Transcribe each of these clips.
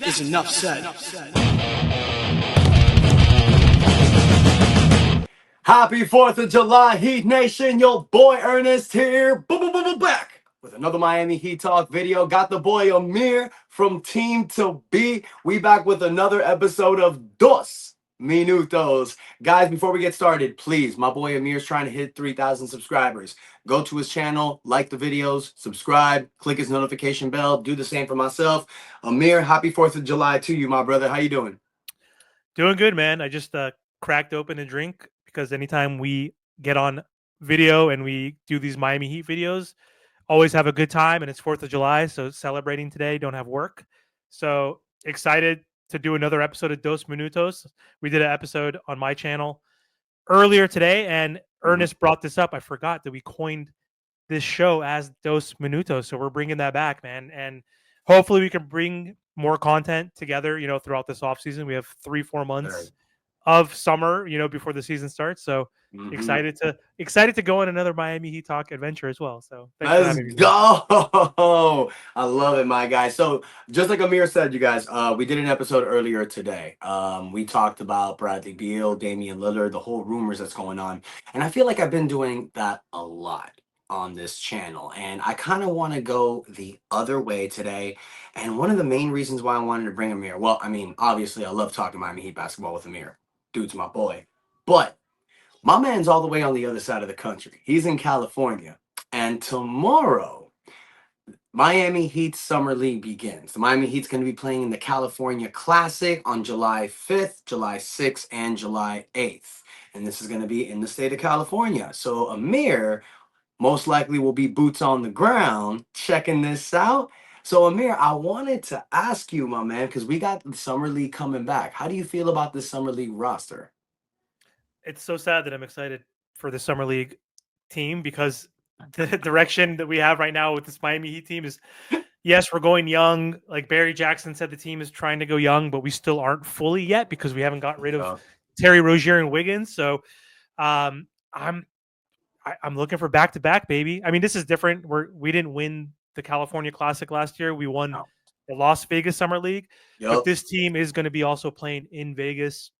is enough said. Happy 4th of July, Heat Nation. Your boy Ernest here. Boom, boom, boom, boom, back with another Miami Heat Talk video. Got the boy Amir from Team to Be. We back with another episode of Dos Minutos. Guys, before we get started, please, my boy Amir's trying to hit 3,000 subscribers. Go to his channel, like the videos, subscribe, click his notification bell. Do the same for myself. Amir, happy 4th of July to you, my brother. How you doing? Doing good, man. I just cracked open a drink because anytime we get on video and we do these Miami Heat videos, always have a good time. And it's 4th of July, so celebrating today, don't have work. So excited to do another episode of Dos Minutos. We did an episode on my channel earlier today, and Ernest brought this up. I forgot that we coined this show as Dos Minutos. So we're bringing that back, man. And hopefully we can bring more content together, throughout this off season. We have 3-4 months of summer, before the season starts. So excited to go on another Miami Heat Talk adventure as well. So thanks for having me. Go. I love it, my guy. So just like Amir said, you guys, we did an episode earlier today. We talked about Bradley Beal, Damian Lillard, the whole rumors that's going on. And I feel like I've been doing that a lot on this channel, and I kind of want to go the other way today. And one of the main reasons why I wanted to bring Amir, well, I mean, obviously I love talking Miami Heat basketball with Amir. Dude's my boy. But my man's all the way on the other side of the country. He's in California. And tomorrow, Miami Heat Summer League begins. The Miami Heat's going to be playing in the California Classic on July 5th, July 6th, and July 8th. And this is going to be in the state of California. So Amir most likely will be boots on the ground checking this out. So Amir, I wanted to ask you, my man, because we got the Summer League coming back. How do you feel about the Summer League roster? It's so sad that I'm excited for the Summer League team because the direction that we have right now with this Miami Heat team is, yes, we're going young. Like Barry Jackson said, the team is trying to go young, but we still aren't fully yet because we haven't got rid of Terry Rozier and Wiggins. So I'm looking for back-to-back, baby. I mean, this is different. We didn't win the California Classic last year. We won the Las Vegas Summer League. But this team is going to be also playing in Vegas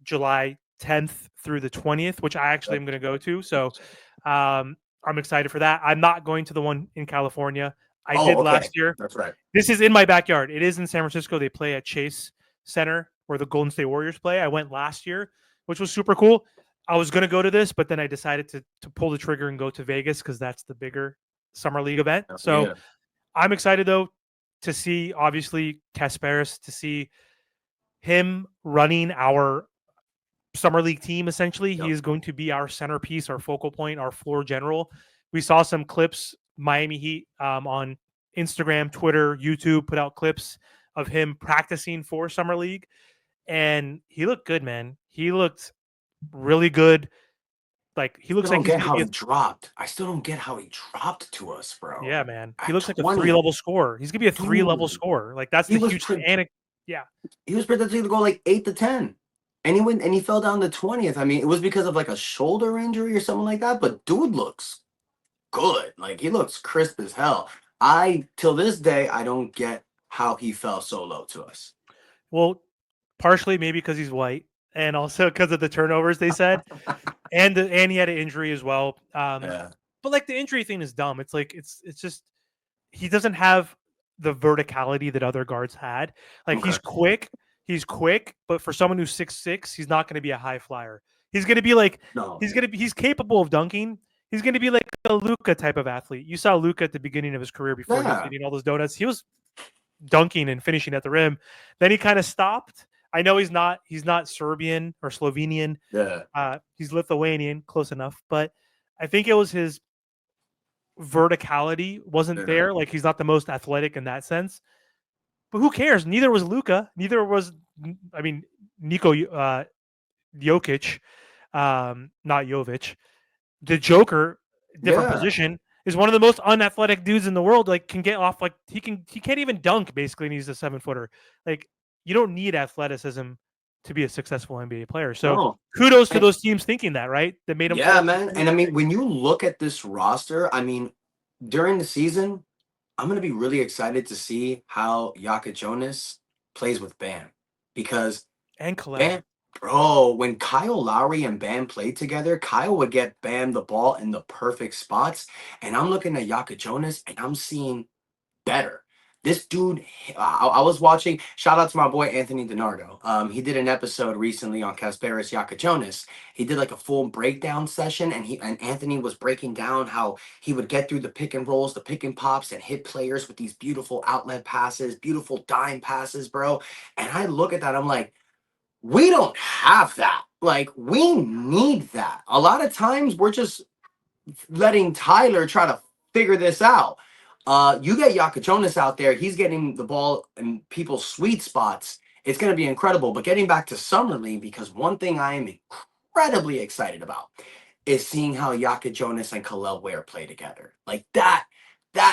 July 10th through the 20th, which I actually am going to go to. So I'm excited for that. I'm not going to the one in California. I did last year. That's right. This is in my backyard. It is in San Francisco. They play at Chase Center where the Golden State Warriors play. I went last year, which was super cool. I was going to go to this, but then I decided to pull the trigger and go to Vegas because that's the bigger Summer League event. So I'm excited, though, to see, obviously, Kasparis, to see him running our Summer League team, essentially. He is going to be our centerpiece, our focal point, our floor general. We saw some clips, Miami Heat, on Instagram, Twitter, YouTube, put out clips of him practicing for Summer League. And he looked good, man. He looked really good. Like he looks like he dropped. I still don't get how he dropped to us, bro. Yeah, man. He looks like a 3-level scorer. He's gonna be a 3-level scorer. Like that's the huge thing. Yeah, he was predicted to go like 8 to 10, and he fell down to 20th. I mean, it was because of like a shoulder injury or something like that. But dude looks good. Like he looks crisp as hell. Till this day, I don't get how he fell so low to us. Well, partially maybe because he's white, and also because of the turnovers they said, and he had an injury as well. But like the injury thing is dumb. It's like it's just he doesn't have the verticality that other guards had. Like he's quick, but for someone who's 6'6", he's not going to be a high flyer. He's going to be like he's capable of dunking. He's going to be like a Luka type of athlete. You saw Luka at the beginning of his career before he was eating all those donuts. He was dunking and finishing at the rim. Then he kind of stopped. I know he's not Serbian or Slovenian. Yeah. He's Lithuanian, close enough. But I think it was his verticality wasn't there. Like he's not the most athletic in that sense. But who cares? Neither was Luka. Neither was, I mean, Niko Jokic, not Jovic. The Joker, different position, is one of the most unathletic dudes in the world. Like can get off, like he can't even dunk basically, and he's a 7-footer. Like you don't need athleticism to be a successful NBA player. So kudos to those teams thinking that, right? That made them. Yeah, man. And I mean, when you look at this roster, I mean, during the season, I'm going to be really excited to see how Jonas plays with Bam because And Kalel. Bam, bro, when Kyle Lowry and Bam played together, Kyle would get Bam the ball in the perfect spots. And I'm looking at Yaka Jonas and I'm seeing better. This dude, I was watching. Shout out to my boy Anthony DiNardo. He did an episode recently on Kasparis Yakachonis. He did like a full breakdown session, and Anthony was breaking down how he would get through the pick and rolls, the pick and pops, and hit players with these beautiful outlet passes, beautiful dime passes, bro. And I look at that, I'm like, we don't have that. Like, we need that. A lot of times, we're just letting Tyler try to figure this out. You get Yakachonis out there, he's getting the ball in people's sweet spots. It's going to be incredible. But getting back to Summer League, because one thing I am incredibly excited about is seeing how Yaka Jonas and Kalel Ware play together. Like that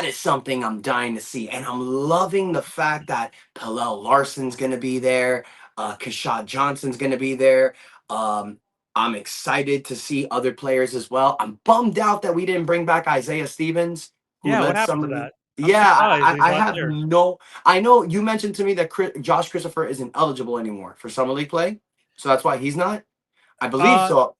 is something I'm dying to see. And I'm loving the fact that Palel Larson's gonna be there, Kashad Johnson's gonna be there. Um, I'm excited to see other players as well. I'm bummed out that we didn't bring back Isaiah Stevens, who Yeah, what led happened to Summer League. that? I'm Yeah, surprised he's I not have there. no. I know you mentioned to me that Josh Christopher isn't eligible anymore for Summer League play, so that's why he's not. I believe Uh, so.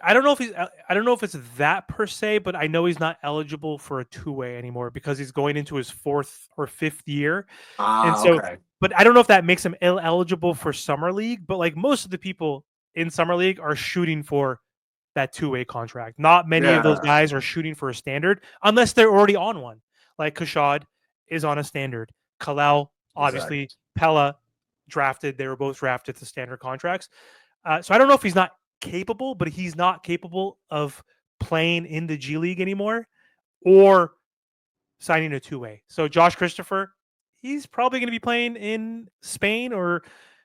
I don't know if he's. I don't know if it's that per se, but I know he's not eligible for a two-way anymore because he's going into his fourth or fifth year, and Ah, so. okay. But I don't know if that makes him eligible for summer league. But like most of the people in summer league are shooting for that two-way contract. Not many of those Yeah, guys are shooting for a standard unless they're already on one. Like Kashad is on a standard. Kalel, exactly. obviously, Pella drafted. They were both drafted to standard contracts. So I don't know if he's not capable, but he's not capable of playing in the G League anymore or signing a two-way. So Josh Christopher, he's probably going to be playing in Spain or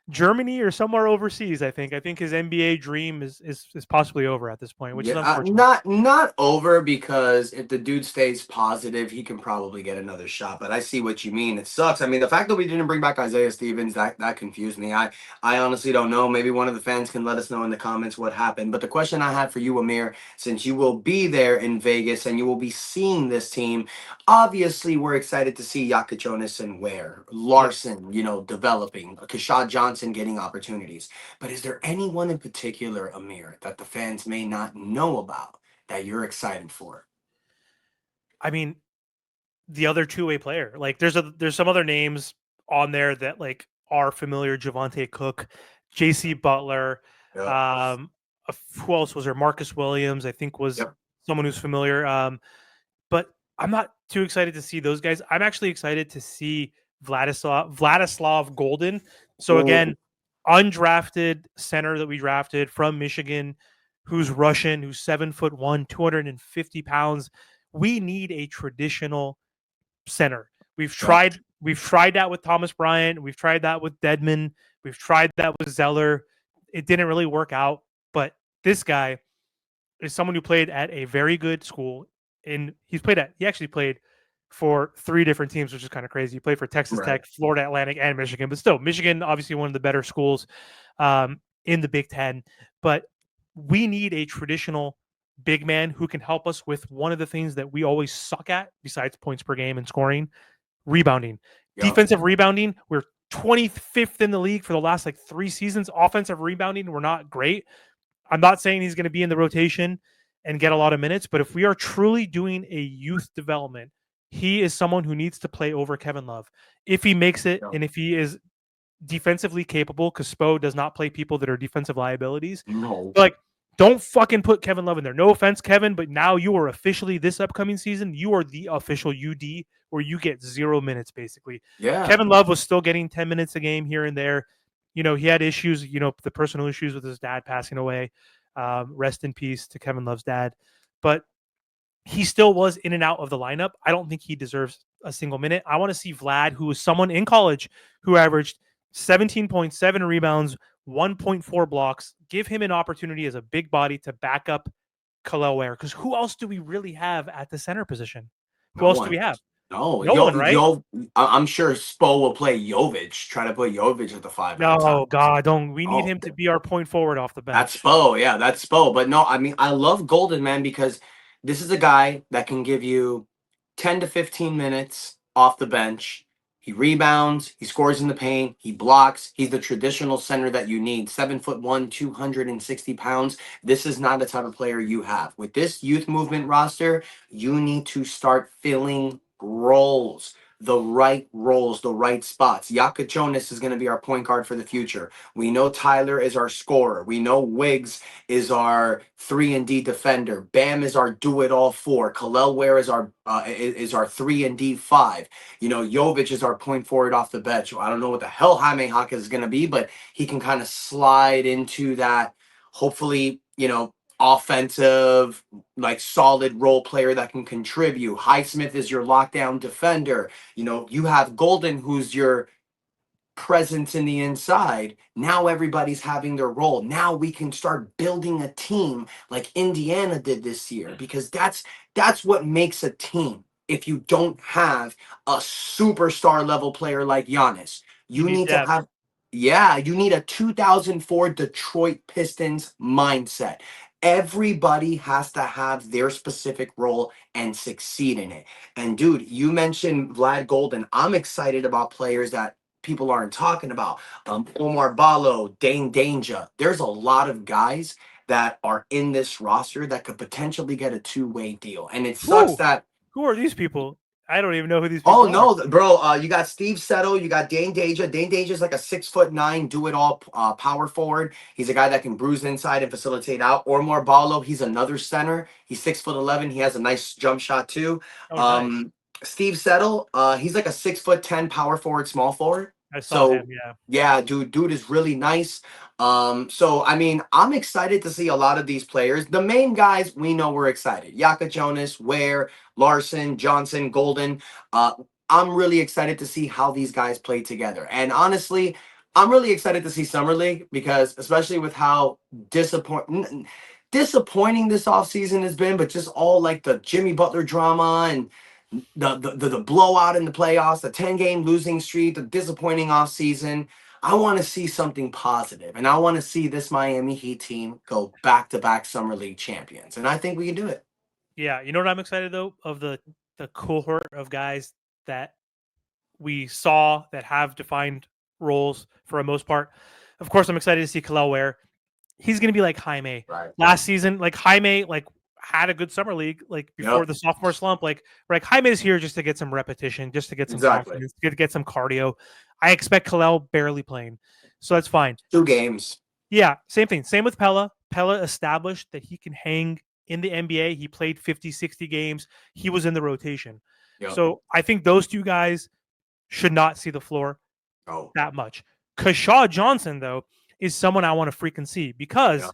Germany or somewhere overseas. I think. I think his NBA dream is possibly over at this point, which is Yeah, unfortunate. not over because if the dude stays positive, he can probably get another shot. But I see what you mean. It sucks. I mean, the fact that we didn't bring back Isaiah Stevens that confused me. I honestly don't know. Maybe one of the fans can let us know in the comments what happened. But the question I had for you, Amir, since you will be there in Vegas and you will be seeing this team, obviously we're excited to see Jonas and Ware, Yes. Larson, developing, Kashad Johnson getting opportunities. But is there anyone in particular, Amir, that the fans may not know about that you're excited for? I mean, the other two-way player. Like there's some other names on there that like are familiar. Javante Cook, J.C. Butler. Yep. Um, who else was there? Marcus Williams, I think, was Yep. someone who's familiar. But I'm not too excited to see those guys. I'm actually excited to see Vladislav Golden. So Ooh, again, undrafted center that we drafted from Michigan, who's Russian, who's 7'1", 250 pounds. We need a traditional center. We've yep. tried we've tried that with Thomas Bryant. We've tried that with Dedman. We've tried that with Zeller. It didn't really work out. But this guy is someone who played at a very good school. He actually played for three different teams, which is kind of crazy. He played for Texas Right. Tech, Florida Atlantic, and Michigan. But still, Michigan obviously one of the better schools in the Big Ten. But we need a traditional big man who can help us with one of the things that we always suck at, besides points per game and scoring, rebounding. Yep. Defensive rebounding, we're 25th in the league for the last like 3 seasons. Offensive rebounding, we're not great. I'm not saying he's going to be in the rotation and get a lot of minutes, but if we are truly doing a youth development, he is someone who needs to play over Kevin Love. If he makes it Yep. and if he is defensively capable, because Spo does not play people that are defensive liabilities, No. like, don't fucking put Kevin Love in there. No offense, Kevin, but now you are officially, this upcoming season, you are the official UD where you get 0 minutes basically. Yeah. Kevin Love was still getting 10 minutes a game here and there. He had issues, the personal issues with his dad passing away. Rest in peace to Kevin Love's dad. But he still was in and out of the lineup. I don't think he deserves a single minute. I want to see Vlad, who was someone in college who averaged 17.7 rebounds, 1.4 blocks. Give him an opportunity as a big body to back up Kalel Ware. Because who else do we really have at the center position? Who No else do one. we have? No. No one, right? I'm sure Spo will play Jovic, try to put Jovic at the five at No, times. God, don't. We need Oh, him to be our point forward off the that's bench. Spo. Yeah, that's Spo. But no, I mean, I love Golden, man, because this is a guy that can give you 10 to 15 minutes off the bench. He rebounds, he scores in the paint, he blocks. He's the traditional center that you need. 7'1", 260 pounds. This is not the type of player you have. With this youth movement roster, you need to start filling roles. The right spots. Yaka Jonas is going to be our point guard for the future. We know Tyler is our scorer. We know Wiggs is our 3-and-D defender. Bam is our do-it-all 4. Kalel Ware is our 3-and-D 5. You know, Jovic is our point forward off the bench. I don't know what the hell Jaime Haka is going to be, but he can kind of slide into that, hopefully, offensive, like solid role player that can contribute. Highsmith is your lockdown defender. You have Golden, who's your presence in the inside. Now everybody's having their role. Now we can start building a team like Indiana did this year, because that's what makes a team. If you don't have a superstar level player like Giannis, You you need need to depth. have, yeah, you need a 2004 Detroit Pistons mindset. Everybody has to have their specific role and succeed in it. And dude, you mentioned Vlad Golden. I'm excited about players that people aren't talking about. Omar Ballo, Dane Danger. There's a lot of guys that are in this roster that could potentially get a two-way deal. And it sucks Who? that, Who are these people? I don't even know who these oh people are. no, bro! You got Steve Settle, you got Dane Deja. Dane Deja is like a 6'9", do-it-all power forward. He's a guy that can bruise inside and facilitate out. Omar Ballo, he's another center. He's 6'11". He has a nice jump shot too. Oh, nice. Um, Steve Settle, he's like a 6'10" power forward, small forward. I saw him. So Yeah. yeah, dude is really nice. So I mean, I'm excited to see a lot of these players. The main guys we know we're excited. Yaka Jonas, Ware, Larson, Johnson, Golden. Uh, I'm really excited to see how these guys play together. And honestly, I'm really excited to see Summer League, because especially with how disappointing this offseason has been, but just all like the Jimmy Butler drama and the blowout in the playoffs, the 10-game losing streak, the disappointing offseason. I want to see something positive, and I want to see this Miami Heat team go back-to-back Summer League champions. And I think we can do it. Yeah. You know what I'm excited though of the cohort of guys that we saw that have defined roles for the most part. Of course, I'm excited to see Kalel Ware. He's going to be like Jaime Right. last season. Like Jaime, like had a good summer league, like before Yep. the sophomore slump. Like Jaime is here just to get some repetition, just to get some Exactly. confidence, to get some cardio. I expect Kalel barely playing, so that's fine. 2 games. Yeah, same thing. Same with Pella. Pella established that he can hang in the NBA. He played 50, 60 games. He was in the rotation. Yep. So I think those two guys should not see the floor Oh. that much. Kashaw Johnson, though, is someone I want to freaking see, because Yeah.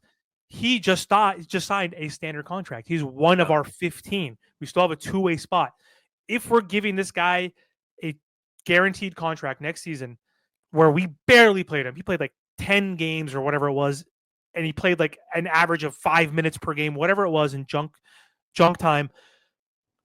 he just signed a standard contract. He's one of Yeah. our 15. We still have a two-way spot. If we're giving this guy a guaranteed contract next season, where we barely played him, he played like 10 games or whatever it was, and he played like an average of 5 minutes per game, whatever it was in junk time.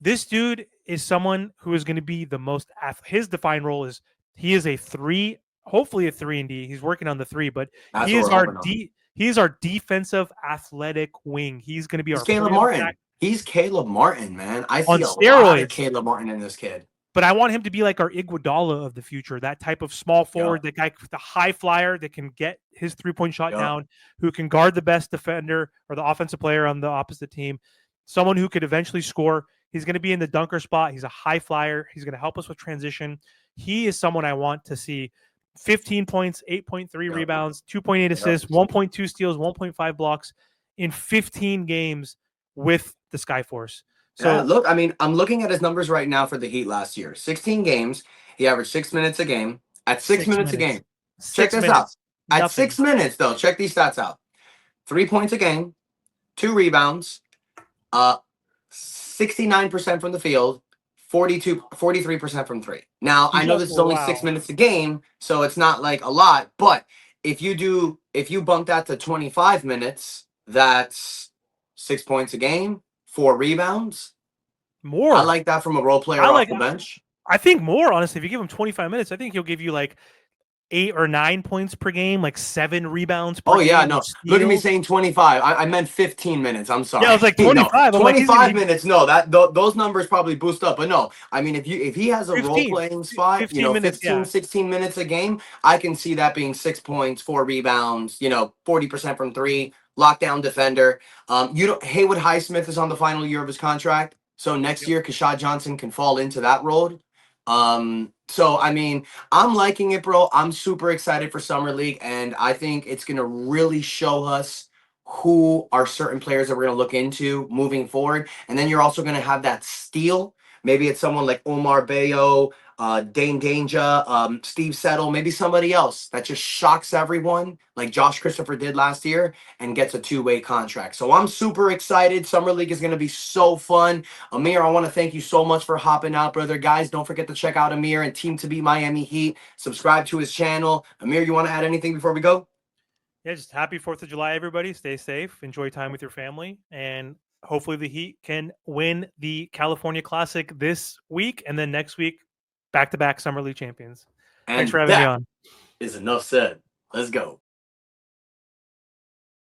This dude is someone who is going to be the most. His defined role is he is a 3, hopefully a 3-and-D. He's working on the 3, but That's he what is we're our hoping on. he is our defensive athletic wing. He's going to be He's our Caleb point of attack Martin. He's Caleb Martin, man. I on see a lot of steroids. Caleb Martin in this kid. But I want him to be like our Iguodala of the future, that type of small forward, Yep. the guy, the high flyer that can get his 3-point shot Yep. down, who can guard the best defender or the offensive player on the opposite team, someone who could eventually score. He's going to be in the dunker spot. He's a high flyer. He's going to help us with transition. He is someone I want to see 15 points, 8.3 Yep. rebounds, 2.8 Yep. assists, 1.2 steals, 1.5 blocks in 15 games with the Skyforce. So Yeah, look, I mean, I'm looking at his numbers right now for the Heat last year. 16 games. He averaged 6 minutes a game. At 6 6 minutes a minutes. game. Check 6 this out. minutes. At Nothing. 6 minutes, though, check these stats out. 3 points a game, 2 rebounds, 69% from the field, 43% from 3. Now, He I know shot this is for only wow. 6 minutes a game, so it's not like a lot, but if you bump that to 25 minutes, that's 6 points a game, 4 rebounds. More. I like that from a role player off the bench. I think more, honestly. If you give him 25 minutes, I think he'll give you like 8 or 9 points per game, like 7 rebounds per Oh yeah, game, or no. Look at me steals. saying 25. I meant 15 minutes. I'm Yeah, I sorry. was like No, 25. I'm like, he's gonna 25 be minutes. No, those numbers probably boost up. But no, I mean if he has a role 15, playing spot, 15 minutes. 15, Yeah, 16 minutes a game, I can see that being 6 points, 4 rebounds, 40% from 3, lockdown defender. You don't Haywood Highsmith is on the final year of his contract. So next yep. year Kashad Johnson can fall into that role. So I mean, I'm liking it, bro. I'm super excited for Summer League, and I think it's going to really show us who are certain players that we're going to look into moving forward. And then you're also going to have that steal. Maybe it's someone like Omar Bayo, Dane Danger, Steve Settle, maybe somebody else that just shocks everyone, like Josh Christopher did last year, and gets a two-way contract. So I'm super excited. Summer League is going to be so fun. Amir, I want to thank you so much for hopping out, brother. Guys, don't forget to check out Amir and Team to Beat Miami Heat. Subscribe to his channel. Amir, you want to add anything before we go? Yeah, just happy 4th of July, everybody. Stay safe, enjoy time with your family, and hopefully the Heat can win the California Classic this week, and then next week, back-to-back Summer League champions. Thanks for And having me that on. is enough said. Let's go.